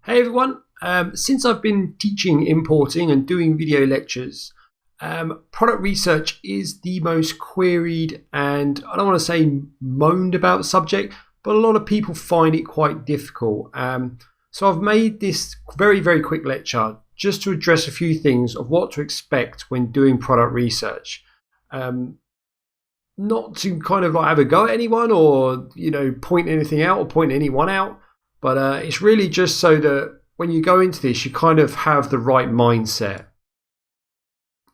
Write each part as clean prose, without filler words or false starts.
Hey everyone, since I've been teaching importing and doing video lectures, product research is the most queried and I don't want to say moaned about subject, but a lot of people find it quite difficult. So I've made this very quick lecture just to address a few things of what to expect when doing product research. Not to kind of like have a go at anyone or point anything out or point anyone out. But it's really just so that when you go into this, you kind of have the right mindset.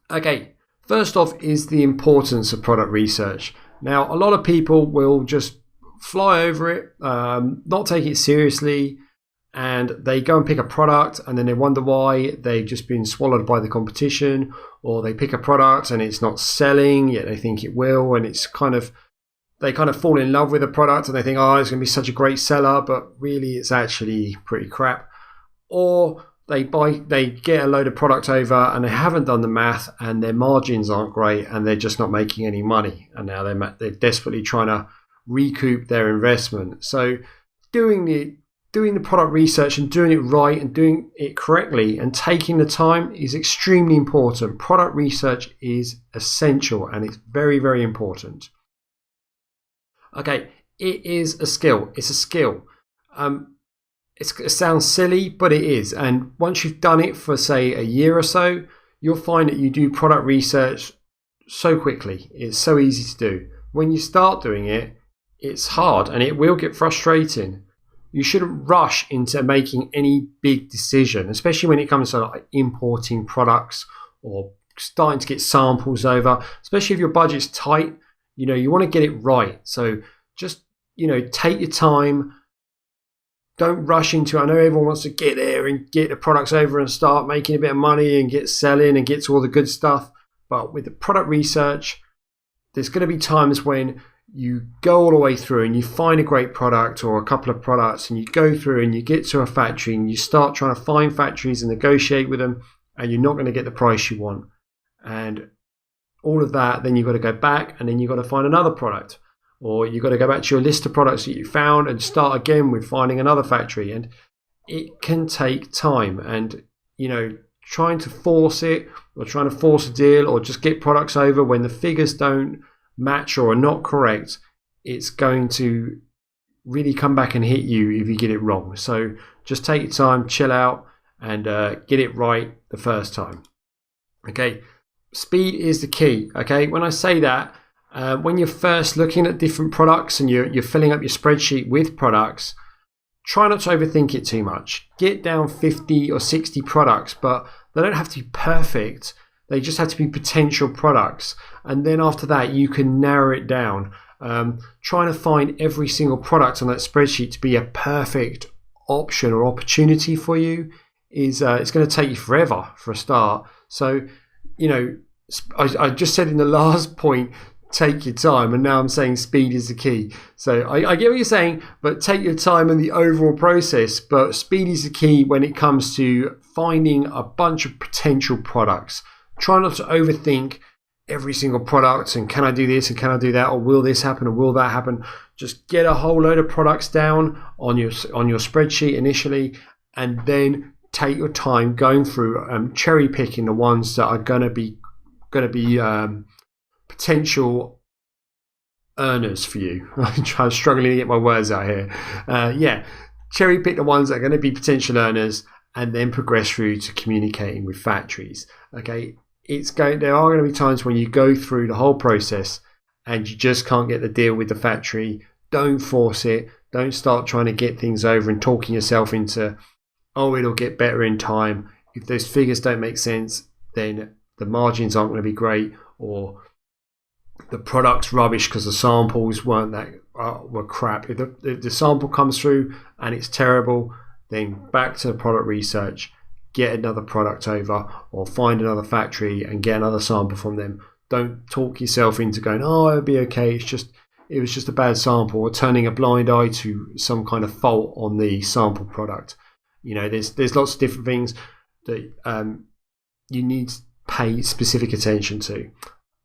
Okay, first off is the importance of product research. Now, a lot of people will just fly over it, not take it seriously, and they go and pick a product and then they wonder why they've just been swallowed by the competition, or they pick a product and it's not selling, yet they think it will, and they kind of fall in love with the product and they think, oh, it's going to be such a great seller, but really it's actually pretty crap. Or they get a load of product over and they haven't done the math and their margins aren't great and they're just not making any money. And now they're desperately trying to recoup their investment. So doing the product research and doing it right and doing it correctly and taking the time is extremely important. Product research is essential and it's very important. Okay, it is a skill. It's a skill. It sounds silly, but it is. And once you've done it for, say, a year or so, you'll find that you do product research so quickly. It's so easy to do. When you start doing it, it's hard and it will get frustrating. You shouldn't rush into making any big decision, especially when it comes to like importing products or starting to get samples over, especially if your budget's tight. You want to get it right. So just, take your time. Don't rush into it. I know everyone wants to get there and get the products over and start making a bit of money and get selling and get to all the good stuff. But with the product research, there's going to be times when you go all the way through and you find a great product or a couple of products and you go through and you get to a factory and you start trying to find factories and negotiate with them, and you're not going to get the price you want. And all of that, then you've got to go back and then you've got to find another product, or you've got to go back to your list of products that you found and start again with finding another factory. And it can take time, and trying to force it or trying to force a deal or just get products over when the figures don't match or are not correct, it's going to really come back and hit you if you get it wrong. So just take your time, chill out, and get it right the first time. Okay. Speed is the key. Okay, when I say that, when you're first looking at different products and you're filling up your spreadsheet with products, try not to overthink it too much. Get down 50 or 60 products, but they don't have to be perfect. They just have to be potential products. And then after that, you can narrow it down. Trying to find every single product on that spreadsheet to be a perfect option or opportunity for you is it's going to take you forever for a start. So I just said in the last point, take your time, and now I'm saying speed is the key. So I get what you're saying, but take your time in the overall process. But speed is the key when it comes to finding a bunch of potential products. Try not to overthink every single product and can I do this and can I do that, or will this happen or will that happen. Just get a whole load of products down on your spreadsheet initially, and then take your time going through cherry picking the ones that are going to be potential earners for you. I'm struggling to get my words out here. Cherry pick the ones that are going to be potential earners, and then progress through to communicating with factories. Okay, there are going to be times when you go through the whole process and you just can't get the deal with the factory. Don't force it. Don't start trying to get things over and talking yourself into, oh, it'll get better in time. If those figures don't make sense, then the margins aren't going to be great, or the product's rubbish because the samples were crap. If the sample comes through and it's terrible, then back to the product research, get another product over, or find another factory and get another sample from them. Don't talk yourself into going, oh, it'll be okay. It was just a bad sample, or turning a blind eye to some kind of fault on the sample product. There's lots of different things that you need to pay specific attention to.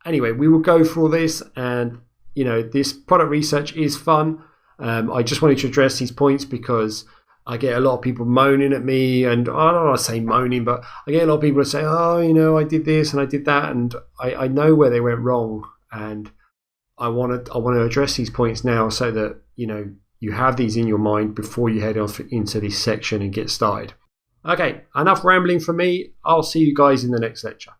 Anyway, we will go through all this, and this product research is fun. I just wanted to address these points because I get a lot of people moaning at me, and I don't want to say moaning, but I get a lot of people that say, oh, you know, I did this and I did that, and I know where they went wrong, and I want to address these points now so that, you know, you have these in your mind before you head off into this section and get started. Okay, enough rambling from me. I'll see you guys in the next lecture.